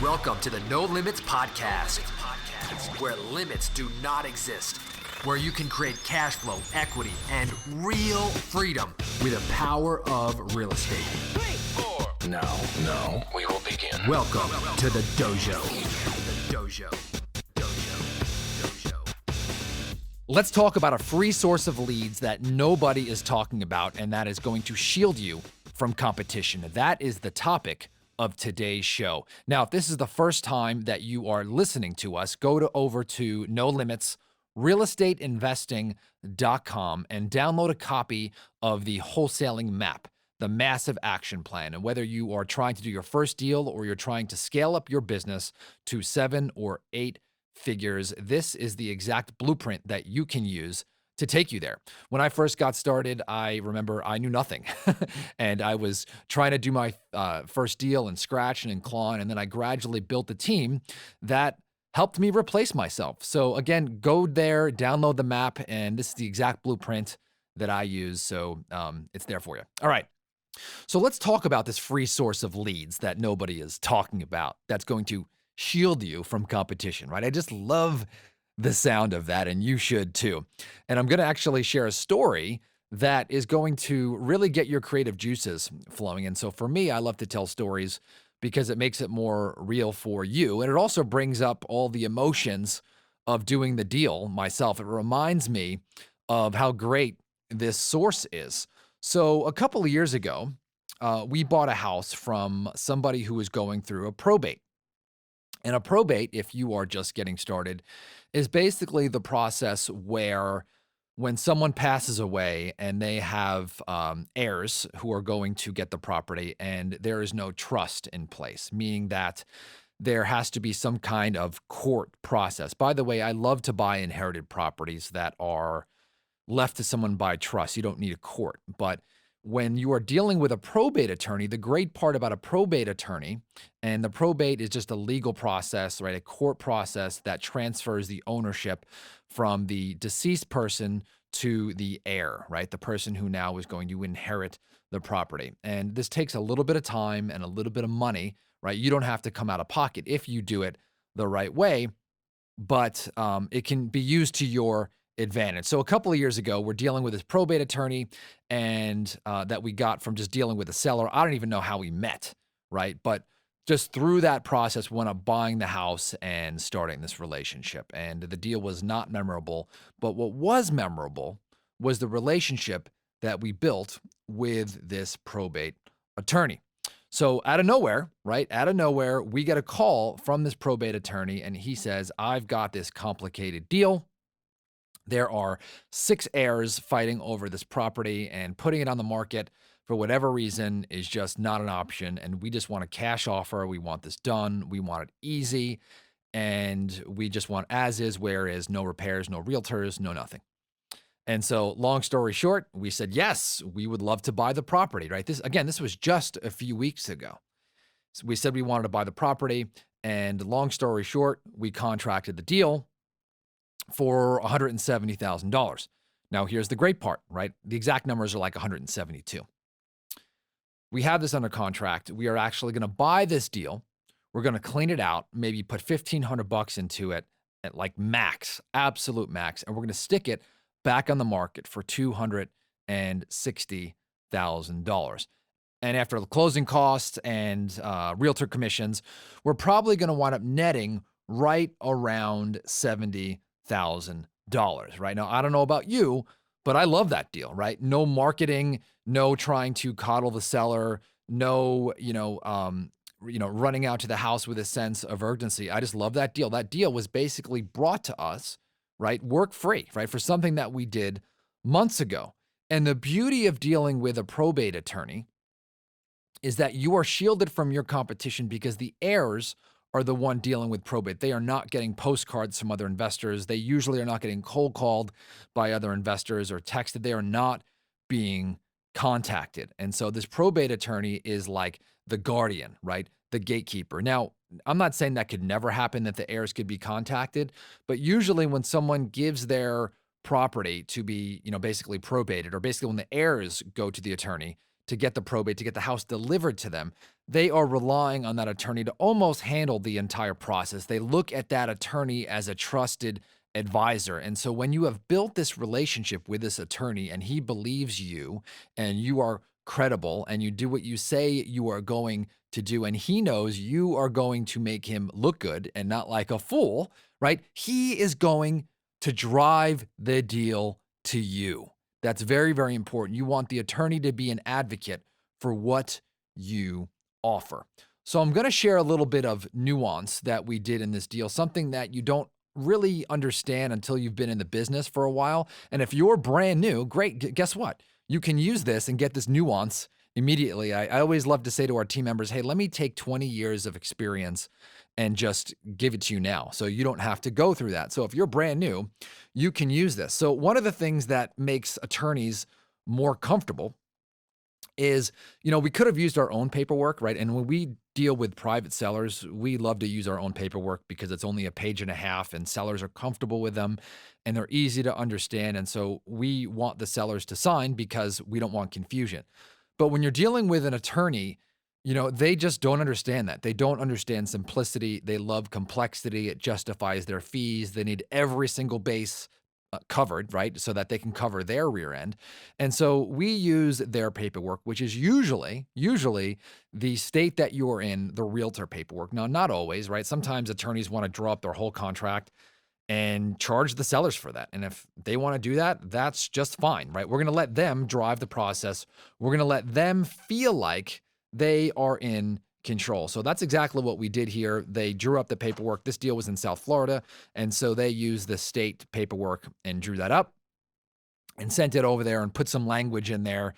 Welcome to the No Limits Podcast, where limits do not exist, where you can create cash flow, equity, and real freedom with the power of real estate. 3, 4. Now, we will begin. Welcome to the dojo. Let's talk about a free source of leads that nobody is talking about, and that is going to shield you from competition. That is the topic of today's show. Now, if this is the first time that you are listening to us, go over to No Limits realestateinvesting.com and download a copy of the wholesaling map, the massive action plan. And whether you are trying to do your first deal or you're trying to scale up your business to 7 or 8 figures, this is the exact blueprint that you can use to take you there. When I first got started, I remember I knew nothing and I was trying to do my first deal and scratching and clawing. And then I gradually built a team that helped me replace myself. So again, go there, download the map, and this is the exact blueprint that I use. So it's there for you. All right. So let's talk about this free source of leads that nobody is talking about that's going to shield you from competition, right? I just love the sound of that, and you should too. And I'm going to actually share a story that is going to really get your creative juices flowing. And so for me, I love to tell stories because it makes it more real for you. And it also brings up all the emotions of doing the deal myself. It reminds me of how great this source is. So a couple of years ago, we bought a house from somebody who was going through a probate. And a probate, if you are just getting started, is basically the process where when someone passes away and they have heirs who are going to get the property and there is no trust in place, meaning that there has to be some kind of court process. By the way, I love to buy inherited properties that are left to someone by trust. You don't need a court. But when you are dealing with a probate attorney, the great part about a probate attorney, and the probate is just a legal process, right? A court process that transfers the ownership from the deceased person to the heir, right? The person who now is going to inherit the property. And this takes a little bit of time and a little bit of money, right? You don't have to come out of pocket if you do it the right way, but it can be used to your advantage. So a couple of years ago, we're dealing with this probate attorney and that we got from just dealing with a seller. I don't even know how we met, right? But just through that process, we wound up buying the house and starting this relationship. And the deal was not memorable, but what was memorable was the relationship that we built with this probate attorney. So out of nowhere, right? Out of nowhere, we get a call from this probate attorney and he says, I've got this complicated deal. There are 6 heirs fighting over this property, and putting it on the market for whatever reason is just not an option. And we just want a cash offer. We want this done. We want it easy. And we just want as is, where is, no repairs, no realtors, no nothing. And so long story short, we said, yes, we would love to buy the property, right? This was just a few weeks ago. So we said we wanted to buy the property, and long story short, we contracted the deal for $170,000. Now, here's the great part, right? The exact numbers are like 172. We have this under contract. We are actually going to buy this deal. We're going to clean it out, maybe put $1,500 into it at like max, absolute max, and we're going to stick it back on the market for $260,000. And after the closing costs and realtor commissions, we're probably going to wind up netting right around $70,000, right? Now, I don't know about you, but I love that deal, right? No marketing, no trying to coddle the seller, no, running out to the house with a sense of urgency. I just love that deal. That deal was basically brought to us, right? Work free, right? For something that we did months ago. And the beauty of dealing with a probate attorney is that you are shielded from your competition because the heirs are the one dealing with probate. They are not getting postcards from other investors. They usually are not getting cold called by other investors or texted. They are not being contacted. And so this probate attorney is like the guardian, right? The gatekeeper. Now, I'm not saying that could never happen, that the heirs could be contacted, but usually when someone gives their property to be, basically probated, or basically when the heirs go to the attorney to get the probate, to get the house delivered to them, they are relying on that attorney to almost handle the entire process. They look at that attorney as a trusted advisor. And so when you have built this relationship with this attorney and he believes you and you are credible and you do what you say you are going to do, and he knows you are going to make him look good and not like a fool, right? He is going to drive the deal to you. That's very, very important. You want the attorney to be an advocate for what you offer. So I'm going to share a little bit of nuance that we did in this deal, something that you don't really understand until you've been in the business for a while. And if you're brand new, great. Guess what? You can use this and get this nuance immediately. I always love to say to our team members, hey, let me take 20 years of experience and just give it to you now, so you don't have to go through that. So if you're brand new, you can use this. So one of the things that makes attorneys more comfortable is, we could have used our own paperwork, right? And when we deal with private sellers, we love to use our own paperwork because it's only a page and a half and sellers are comfortable with them and they're easy to understand. And so we want the sellers to sign because we don't want confusion. But when you're dealing with an attorney, they just don't understand that. They don't understand simplicity. They love complexity. It justifies their fees. They need every single base covered, right? So that they can cover their rear end. And so we use their paperwork, which is usually the state that you're in, the realtor paperwork. Now, not always, right? Sometimes attorneys want to draw up their whole contract and charge the sellers for that. And if they want to do that, that's just fine, right? We're going to let them drive the process. We're going to let them feel like they are in control. So that's exactly what we did here. They drew up the paperwork. This deal was in South Florida. And so they used the state paperwork and drew that up and sent it over there and put some language in there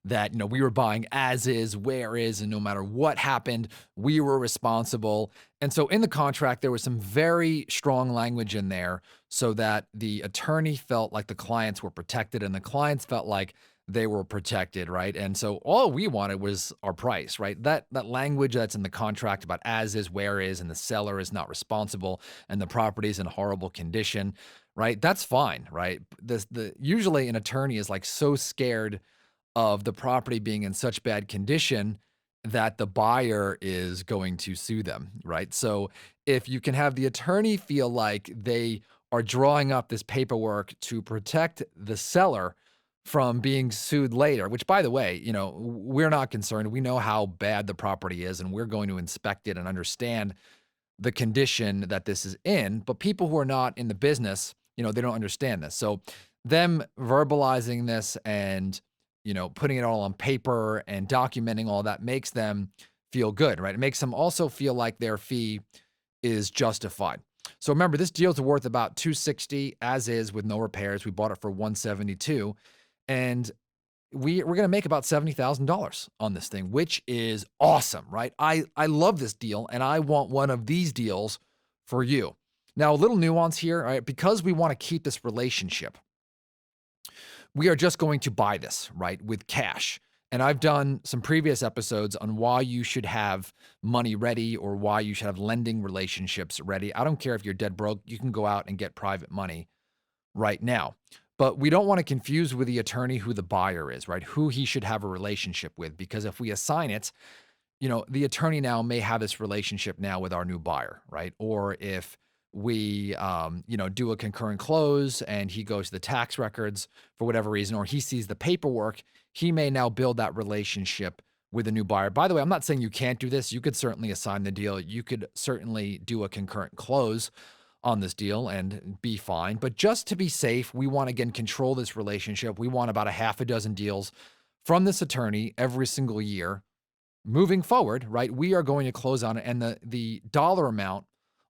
that, we were buying as is, where is, and no matter what happened, we were responsible. And so in the contract, there was some very strong language in there so that the attorney felt like the clients were protected and the clients felt like they were protected, right? And so all we wanted was our price, right? That language that's in the contract about as is, where is, and the seller is not responsible, and the property is in horrible condition, right? That's fine, right? Usually an attorney is like so scared of the property being in such bad condition that the buyer is going to sue them, right? So if you can have the attorney feel like they are drawing up this paperwork to protect the seller from being sued later, which, by the way, we're not concerned. We know how bad the property is and we're going to inspect it and understand the condition that this is in. But people who are not in the business, they don't understand this. So them verbalizing this and putting it all on paper and documenting all that makes them feel good, right? It makes them also feel like their fee is justified. So remember, this deal's worth about $260 as is with no repairs. We bought it for $172, and we're going to make about $70,000 on this thing, which is awesome, right? I love this deal, and I want one of these deals for you. Now, a little nuance here, right? Because we want to keep this relationship, we are just going to buy this, right, with cash. And I've done some previous episodes on why you should have money ready or why you should have lending relationships ready. I don't care if you're dead broke. You can go out and get private money right now. But we don't want to confuse with the attorney who the buyer is, right, who he should have a relationship with. Because if we assign it, the attorney now may have this relationship now with our new buyer, right? Or if we, do a concurrent close and he goes to the tax records for whatever reason, or he sees the paperwork, he may now build that relationship with a new buyer. By the way, I'm not saying you can't do this. You could certainly assign the deal. You could certainly do a concurrent close on this deal and be fine. But just to be safe, we want to, again, control this relationship. We want about a half a dozen deals from this attorney every single year. Moving forward, right, we are going to close on it, and the dollar amount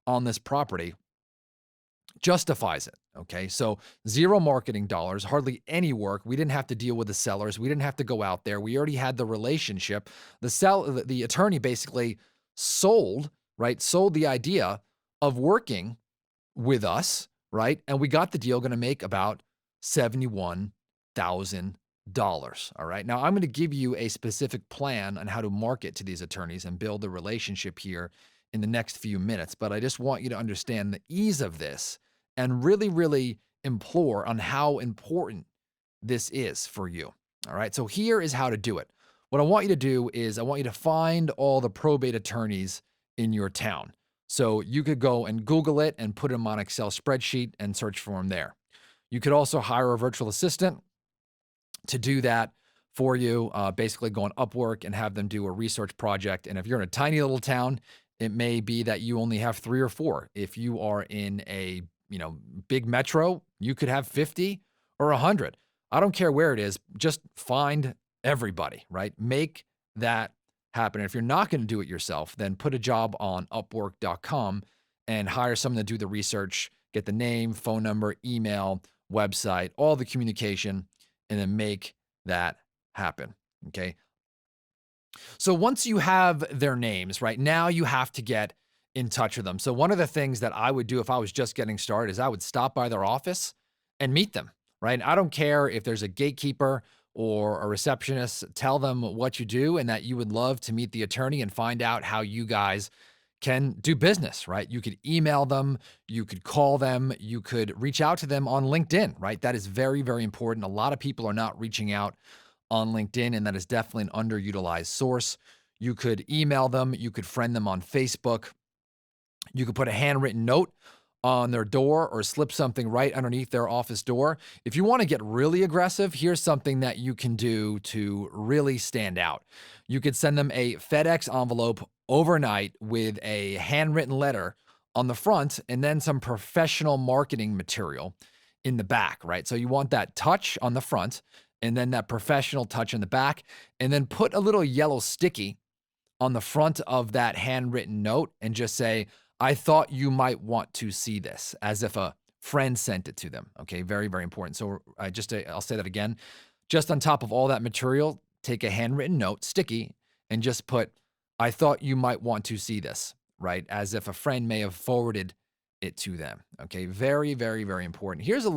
on this property justifies it, okay? So zero marketing dollars, hardly any work. We didn't have to deal with the sellers. We didn't have to go out there. We already had the relationship. The attorney basically sold the idea of working with us, right? And we got the deal, going to make about $71,000. All right. Now I'm going to give you a specific plan on how to market to these attorneys and build a relationship here in the next few minutes. But I just want you to understand the ease of this and really, really implore on how important this is for you. All right. So here is how to do it. What I want you to do is I want you to find all the probate attorneys in your town. So you could go and Google it and put them on Excel spreadsheet and search for them there. You could also hire a virtual assistant to do that for you, basically go on Upwork and have them do a research project. And if you're in a tiny little town, it may be that you only have 3 or 4. If you are in a, big metro, you could have 50 or 100. I don't care where it is, just find everybody, right? Make that happen. If you're not going to do it yourself, then put a job on upwork.com and hire someone to do the research, get the name, phone number, email, website, all the communication, and then make that happen. Okay. So once you have their names, right now you have to get in touch with them. So one of the things that I would do if I was just getting started is I would stop by their office and meet them, right? I don't care if there's a gatekeeper or a receptionist, tell them what you do and that you would love to meet the attorney and find out how you guys can do business, right? You could email them, you could call them, you could reach out to them on LinkedIn, right? That is very, very important. A lot of people are not reaching out on LinkedIn, and that is definitely an underutilized source. You could email them, you could friend them on Facebook, you could put a handwritten note on their door or slip something right underneath their office door. If you want to get really aggressive, here's something that you can do to really stand out. You could send them a FedEx envelope overnight with a handwritten letter on the front and then some professional marketing material in the back, right? So you want that touch on the front and then that professional touch in the back, and then put a little yellow sticky on the front of that handwritten note and just say, I thought you might want to see this, as if a friend sent it to them. Okay, very, very important. So I'll say that again. Just on top of all that material, take a handwritten note, sticky, and just put, I thought you might want to see this, right? As if a friend may have forwarded it to them. Okay, very, very, very important. Here's a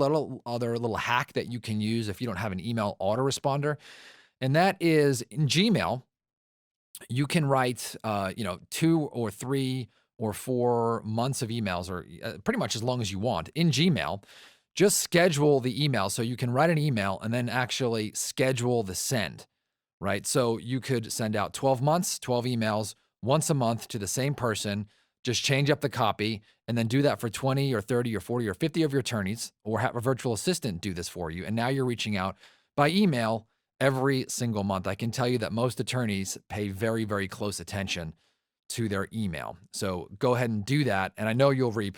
other little hack that you can use if you don't have an email autoresponder, and that is in Gmail. You can write, 2 or 3 or 4 months of emails, or pretty much as long as you want in Gmail. Just schedule the email so you can write an email and then actually schedule the send, right? So you could send out 12 months, 12 emails once a month to the same person. Just change up the copy and then do that for 20 or 30 or 40 or 50 of your attorneys, or have a virtual assistant do this for you. And now you're reaching out by email every single month. I can tell you that most attorneys pay very, very close attention to their email. So go ahead and do that. And I know you'll reap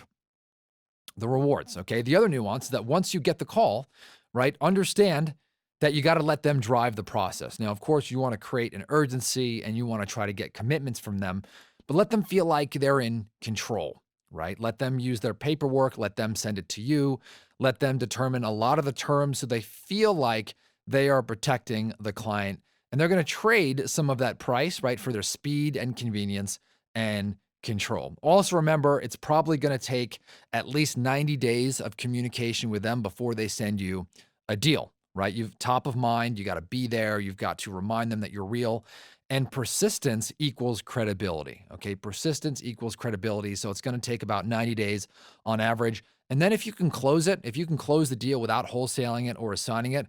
the rewards. Okay. The other nuance is that once you get the call, right, understand that you got to let them drive the process. Now, of course, you want to create an urgency and you want to try to get commitments from them, but let them feel like they're in control, right? Let them use their paperwork. Let them send it to you. Let them determine a lot of the terms so they feel like they are protecting the client. And they're going to trade some of that price, right, for their speed and convenience and control. Also remember, it's probably going to take at least 90 days of communication with them before they send you a deal, right? You've top of mind, you got to be there. You've got to remind them that you're real. And persistence equals credibility. Okay. Persistence equals credibility. So it's going to take about 90 days on average. And then if you can close it, if you can close the deal without wholesaling it or assigning it,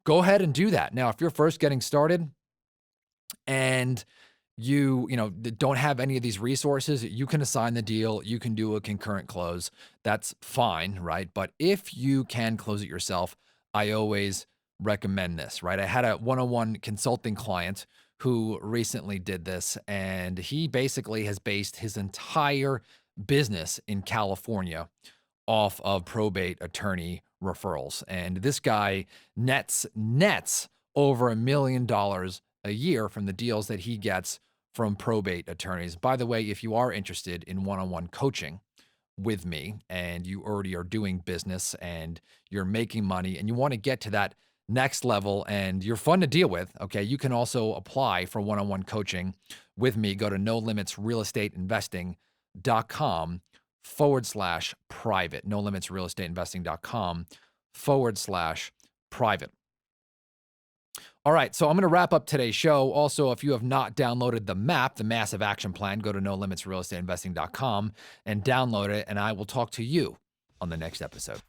go ahead and do that. Now, if you're first getting started and you don't have any of these resources, you can assign the deal, you can do a concurrent close. That's fine, right? But if you can close it yourself, I always recommend this, right? I had a one-on-one consulting client who recently did this, and he basically has based his entire business in California off of probate attorney referrals. And this guy nets over $1 million a year from the deals that he gets from probate attorneys. By the way, if you are interested in one-on-one coaching with me and you already are doing business and you're making money and you want to get to that next level and you're fun to deal with, okay, you can also apply for one-on-one coaching with me. Go to nolimitsrealestateinvesting.com/private, nolimitsrealestateinvesting.com/private. All right, so I'm going to wrap up today's show. Also, if you have not downloaded the map, the massive action plan, go to nolimitsrealestateinvesting.com and download it, and I will talk to you on the next episode.